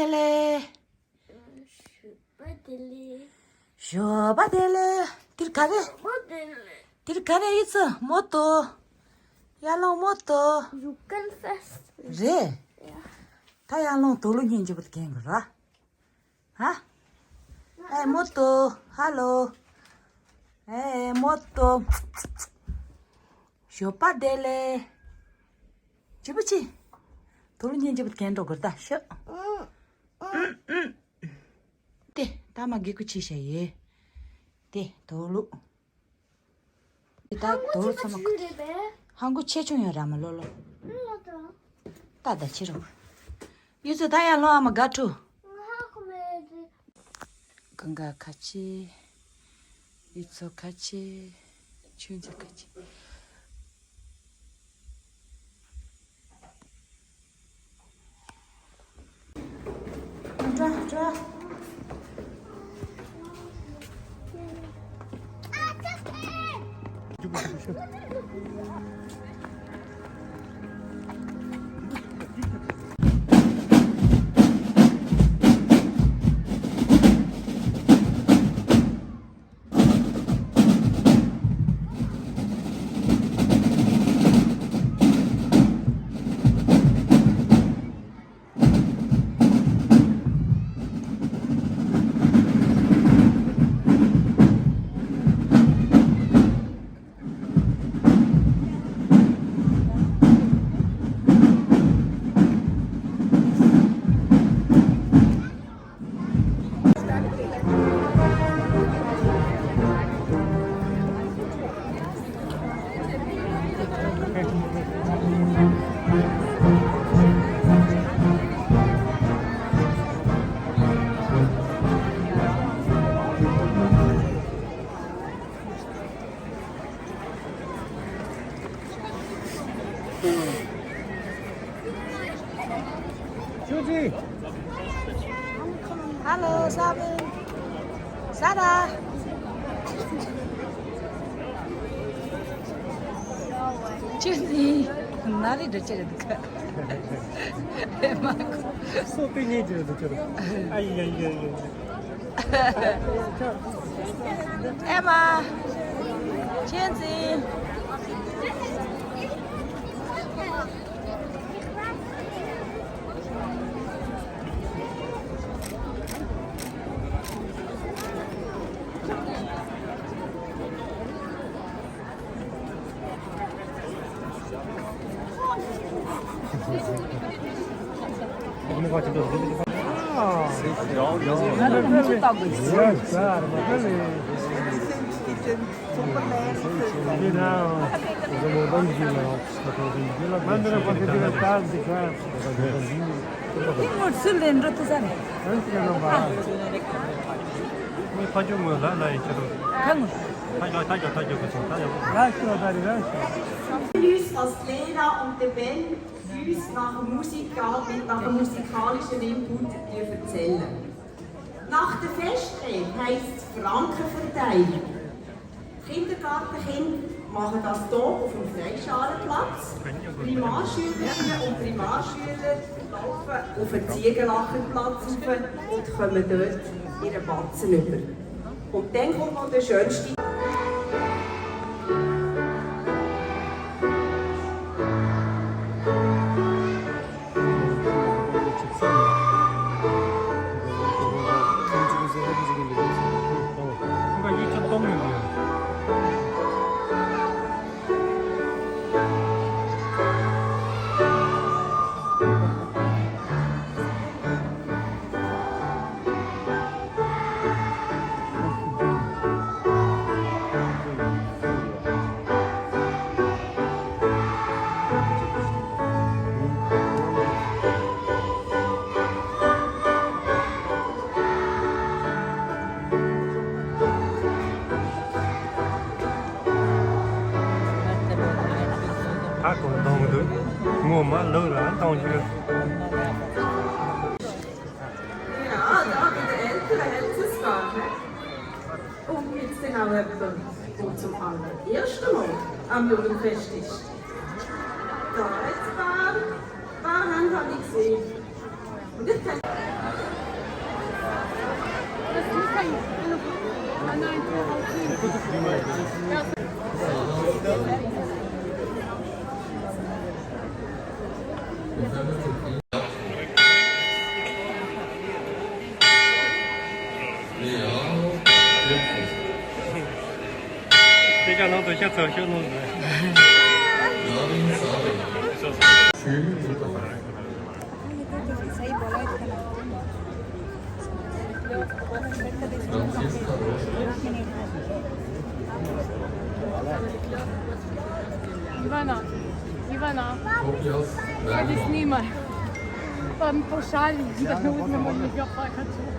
쇼바델레. 쇼바델레. 딜카레. 딜카레 있어. 모토. 야롱 모토. Zoekenfest. 제. 다 야롱 돌로 인지부터 깬 거라. 하? 에이 모토. 할로. 에이 모토. 쇼바델레. 지부치. 돌로 인지부터 깬 거다. 쇼. 네, 다마기 그치셔예. 네, 돌로. 다 돌로 써먹. 한국 최종이라면 롤로. 따다 치러. 요새 다야로 아마 가투. 건가 같이. 이쪽 같이. 춘자 같이. 좋아, 좋아. 휴지. 할로, 사빈. 사라. 주니. 나리를 찌르니까. 소피니즈도 저러. 아이야이야이. 에마. 첸지. Come faccio tu? Ah, 나는 훔쳤다고 있어. claro, ma quelli no, siamo bambini, mandano qualche dilettante qua. 힘을 쓸래는 어떠잖아. Anche non va. Come faccio un là, là, 강우. taglio così, taglio. Lascialo dare, lascia. Uns, dass Lena und der Ben uns nach dem musikalischen Input erzählen. Nach der Festrede heisst es Frankenverteilung. Kindergartenkinder machen das hier auf dem Freischalenplatz. Primarschülerinnen und Primarschüler laufen auf den Ziegenlacherplatz rauf und kommen dort ihren Batzen über. Und dann kommt noch der schönste. 그러니까 2.0이에요. Hát còn đâu nữa. Ngồi mà lơ là anh tao chưa. Ja, da bei den Eltern hat es gar nicht. Und gibt es dann auch jemanden, der zum allerersten Mal am Jugendfest ist? Da jetzt ein paar Hände habe ich gesehen. Und ich denke, 别讲那多，想走小路子。Ivana, ja ti snimaj. Pa mi pošalji, da ne uzmemo njega pa kad ćemo.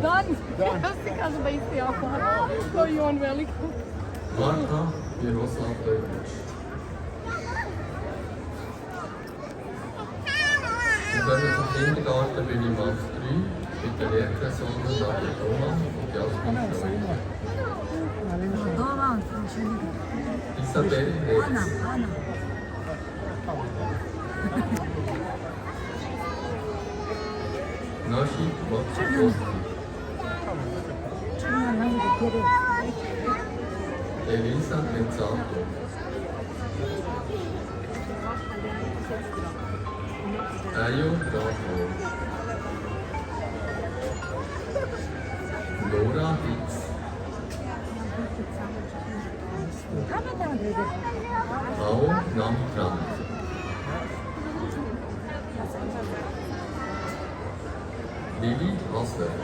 Dan, ja si kažu da isti jako, to i on velik. Marta Miroslavljević. In einem Kindergarten bin ich Math 3 mit der Lehrpersonen Nadia Thomas und Jasmin Scheuer. Isabel Retz. Naschid Matsukowski. Elisa Mezzato. Ayo Dato. Laura Hitz. Ao Nam Tran. Lili Hasler.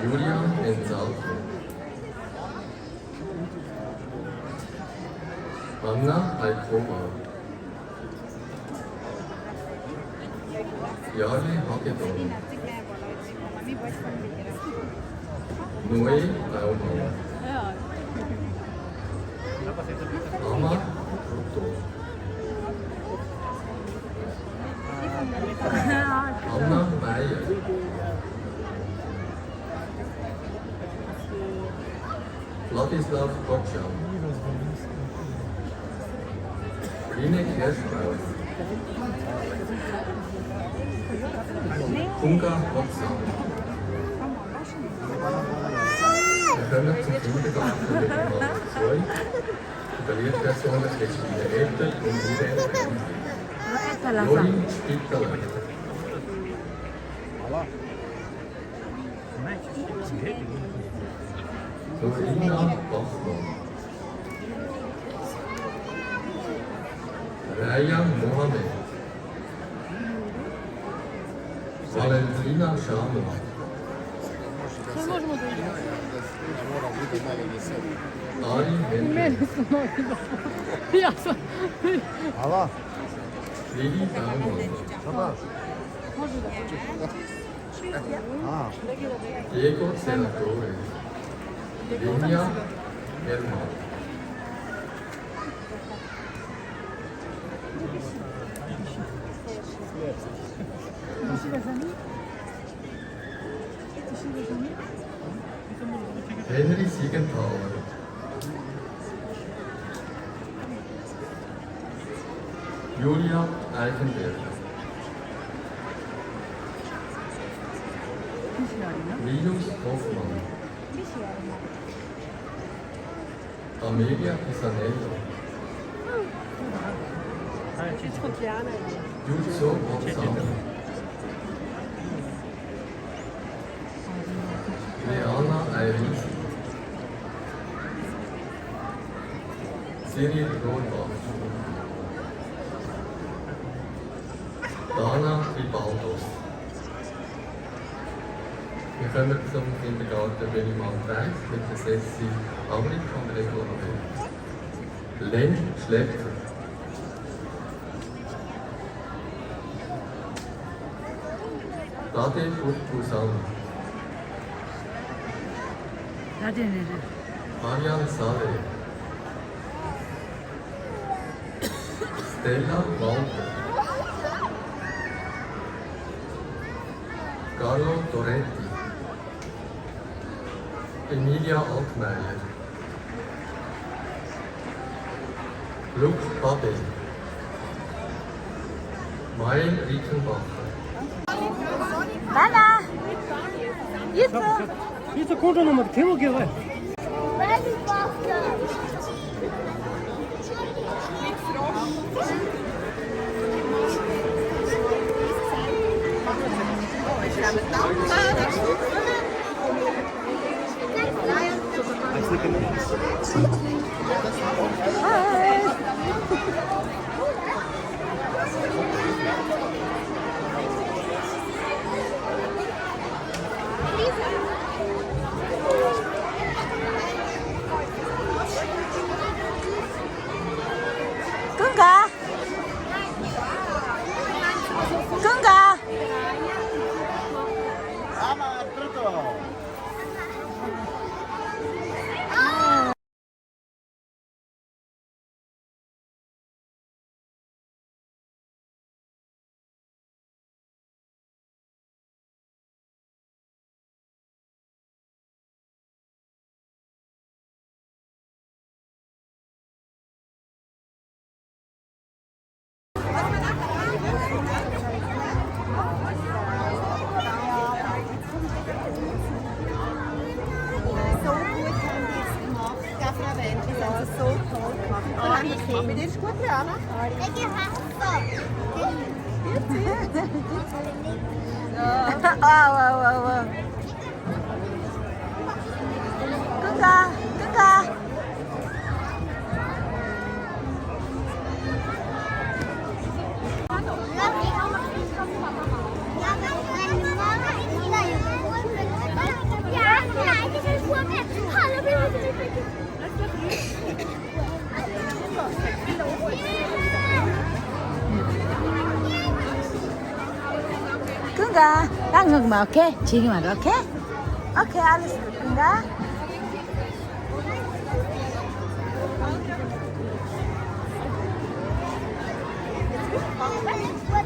Julia Enzalco. Anna Alkova. Jari Hagedorn. Noé Baumann. Anna Brutto. Anna Meyer. Vladislav Kotschan. Line Kirschbauer. Kunga Hotsan. Wir kommen zum Kindergarten mit Mann 2. Die Lehrpersonen Christine Etter und Irene Lorin Spitaler. Florina Bachmann. Raya Mohamed. Valentina Šamov. Ari Hendrik. Lili Baumann. Diego Senatore. Linja Hermann. Henry Siegenthaler. Julia Eichenberger. Linus Hoffmann. Amelia Pisanello. Yuzo Gonzalo. Leana Iris. Cyril Rohrbach. Dana Ribaldos. Wir kommen zum Kindergarten Benjamin Weiss mit der Sessi Amrik und Regula. Len Schlepper. Tade Utbusan. Marian Saleh. Stella Walter. Carlo Toretti. Emilia Altmaier. Luc Babel. Mael Rickenbacher. Hier komt er nog maar heel veel. Gunga. Gunga. Aber das ist gut, ja. Wow. Gunga. Gunga. Đang ngừng mà ok. Chị mà ok. Ok, alles Gunga. Wait.